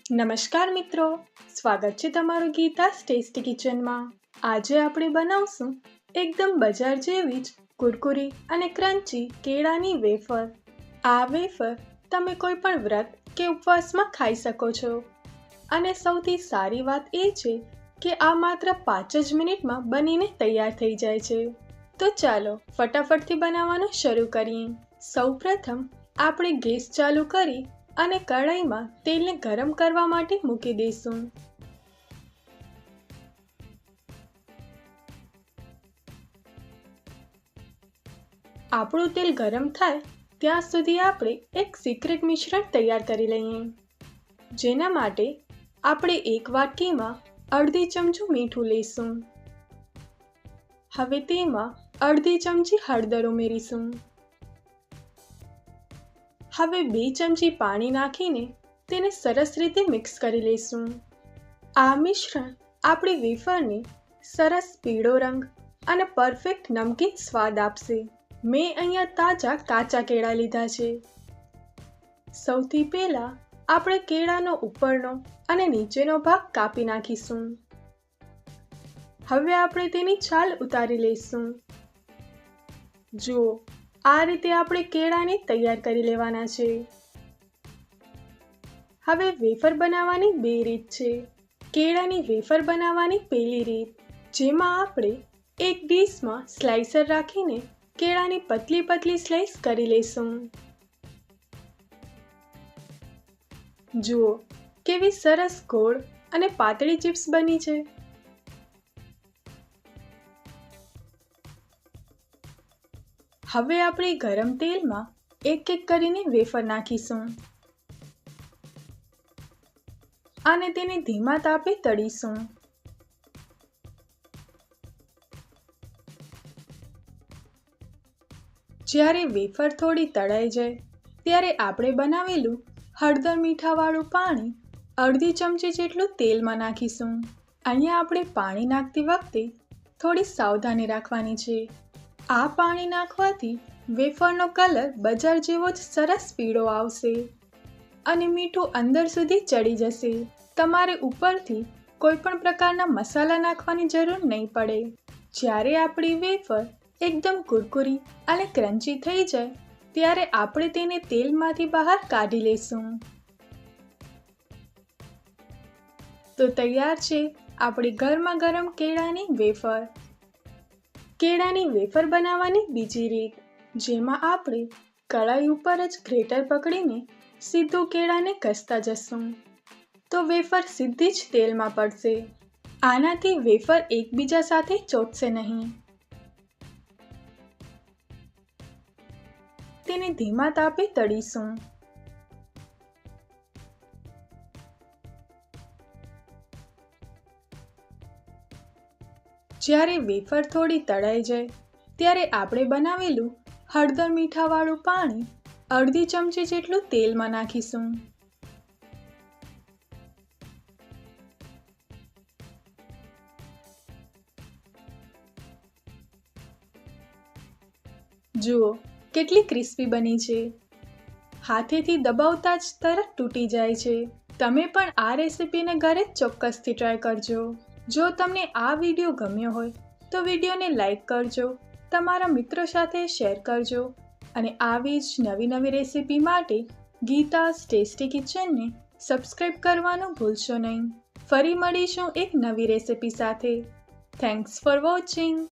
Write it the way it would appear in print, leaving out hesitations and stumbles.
નમસ્કાર મિત્રો, સ્વાગત છે તમારું ગીતાસ ટેસ્ટી કિચનમાં। આજે આપણે બનાવશું એકદમ બજાર જેવી જ કુરકુરી અને ક્રન્ચી કેળાની વેફર। આ વેફર તમે કોઈ પણ વ્રત કે ઉપવાસમાં ખાઈ શકો છો અને સૌથી સારી વાત એ છે કે આ માત્ર 5 જ મિનિટમાં બનીને તૈયાર થઈ જાય છે। તો ચાલો ફટાફટથી બનાવવાનું શરૂ કરીએ। સૌપ્રથમ આપણે ગેસ ચાલુ કરી અને કઢાઈમાં તેલને ગરમ કરવા માટે મૂકી દઈશું। આપણું તેલ ગરમ થાય ત્યાં સુધી આપણે એક સિક્રેટ મિશ્રણ તૈયાર કરી લઈએ। જેના માટે આપણે એક વાટકીમાં અડધી ચમચી મીઠું લઈશું। હવે તેમાં અડધી ચમચી હળદર ઉમેરીશું। હવે 2 ચમચી પાણી નાખીને તેને સરસ રીતે મિક્સ કરી લઈશું। આ મિશ્રણ આપણી વેફરને સરસ પીળો રંગ અને પરફેક્ટ નમકીન સ્વાદ આપશે। મેં અહીંયા તાજા કાચા કેળા લીધા છે। સૌથી પહેલા આપણે કેળાનો ઉપરનો અને નીચેનો ભાગ કાપી નાખીશું। હવે આપણે તેની છાલ ઉતારી લઈશું। જુઓ, આ રીતે આપણે કેળાને તૈયાર કરી લેવાના છે। હવે વેફર બનાવવાની 2 રીત છે। કેળાની વેફર બનાવવાની પહેલી રીત, જેમાં આપણે એક ડીશમાં સ્લાઇસર રાખીને કેળાની પતલી પતલી સ્લાઇસ કરી લઈશું। જુઓ કેવી સરસ ગોળ અને પાતળી ચિપ્સ બની છે। હવે આપણે ગરમ તેલમાં એક એક કરીને વેફર નાખીશું અને તેને ધીમા તાપે તળીશું। જ્યારે વેફર થોડી તળાઈ જાય ત્યારે આપણે બનાવેલું હળદર મીઠાવાળું પાણી અડધી ચમચી જેટલું તેલમાં નાખીશું। અહીંયા આપણે પાણી નાખતી વખતે થોડી સાવધાની રાખવાની છે। આ પાણી નાખવાથી વેફરનો કલર બજાર જેવો જ સરસ પીળો આવશે અને મીઠું અંદર સુધી ચડી જશે। તમારે ઉપરથી કોઈ પણ પ્રકારના મસાલા નાખવાની જરૂર નહીં પડે। જ્યારે આપણી વેફર એકદમ કુરકુરી અને ક્રન્ચી થઈ જાય ત્યારે આપણે તેને તેલમાંથી બહાર કાઢી લઈશું। તો તૈયાર છે આપણી ગરમા ગરમ કેળાની વેફર। કેળાની વેફર બનાવવાની બીજી રીત, જેમાં આપણે કઢાઈ ઉપર જ ગ્રેટર પકડીને સીધું કેળાને ઘસતા જશું તો વેફર સીધી જ તેલમાં પડશે। આનાથી વેફર એકબીજા સાથે ચોંટશે નહીં। તેને ધીમા તાપે તળીશું। જ્યારે વેફર થોડી તળાઈ જાય ત્યારે આપણે બનાવેલું હળદર મીઠાવાળું પાણી અડધી ચમચી જેટલું તેલમાં નાખીશું। જુઓ કેટલી ક્રિસ્પી બની છે। હાથેથી દબાવતા જ તરત તૂટી જાય છે। તમે પણ આ રેસીપીને ઘરે ચોક્કસથી ટ્રાય કરજો। જો તમને આ વિડીયો ગમ્યો હોય તો વિડીયોને લાઈક કરજો, તમારા મિત્રો સાથે શેર કરજો અને આવી જ નવી રેસીપી માટે ગીતાસ ટેસ્ટી કિચનને સબસ્ક્રાઈબ કરવાનું ભૂલશો નહીં। ફરી મળીશું એક નવી રેસીપી સાથે। Thanks for watching.